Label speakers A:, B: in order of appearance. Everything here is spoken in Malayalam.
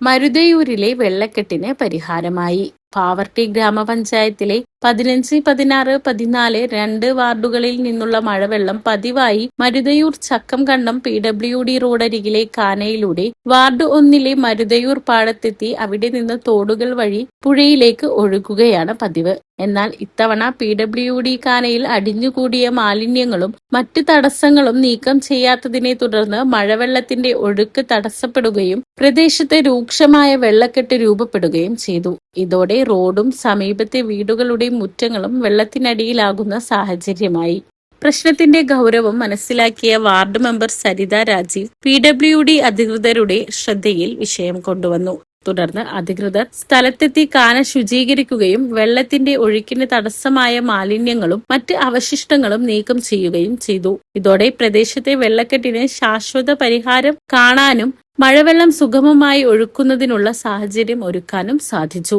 A: മരുതയൂരിലെ വെള്ളക്കെട്ടിന് പരിഹാരമായി. പാവർട്ടി ഗ്രാമപഞ്ചായത്തിലെ 15, 16, 14, 2 വാർഡുകളിൽ നിന്നുള്ള മഴവെള്ളം പതിവായി മരുതയൂർ ചക്കംകണ്ടം PWD റോഡരികിലെ കാനയിലൂടെ വാർഡ് 1 മരുതയൂർ പാടത്തെത്തി അവിടെ നിന്ന് തോടുകൾ വഴി പുഴയിലേക്ക് ഒഴുകുകയാണ് പതിവ്. എന്നാൽ ഇത്തവണ PWD കാനയിൽ അടിഞ്ഞുകൂടിയ മാലിന്യങ്ങളും മറ്റ് തടസ്സങ്ങളും നീക്കം ചെയ്യാത്തതിനെ തുടർന്ന് മഴവെള്ളത്തിന്റെ ഒഴുക്ക് തടസ്സപ്പെടുകയും പ്രദേശത്ത് രൂക്ഷമായ വെള്ളക്കെട്ട് രൂപപ്പെടുകയും ചെയ്തു. ഇതോടെ റോഡും സമീപത്തെ വീടുകളുടെ മുറ്റങ്ങളും വെള്ളത്തിനടിയിലാകുന്ന സാഹചര്യമായി. പ്രശ്നത്തിന്റെ ഗൗരവം മനസ്സിലാക്കിയ ward member Saritha Rajeev PWD അധികൃതരുടെ ശ്രദ്ധയിൽ വിഷയം കൊണ്ടുവന്നു. തുടർന്ന് അധികൃതർ സ്ഥലത്തെത്തി കാന ശുചീകരിക്കുകയും വെള്ളത്തിന്റെ ഒഴുക്കിന് തടസ്സമായ മാലിന്യങ്ങളും മറ്റ് അവശിഷ്ടങ്ങളും നീക്കം ചെയ്യുകയും ചെയ്തു. ഇതോടെ പ്രദേശത്തെ വെള്ളക്കെട്ടിന് ശാശ്വത പരിഹാരം കാണാനും മഴവെള്ളം സുഗമമായി ഒഴുക്കുന്നതിനുള്ള സാഹചര്യം ഒരുക്കാനും സാധിച്ചു.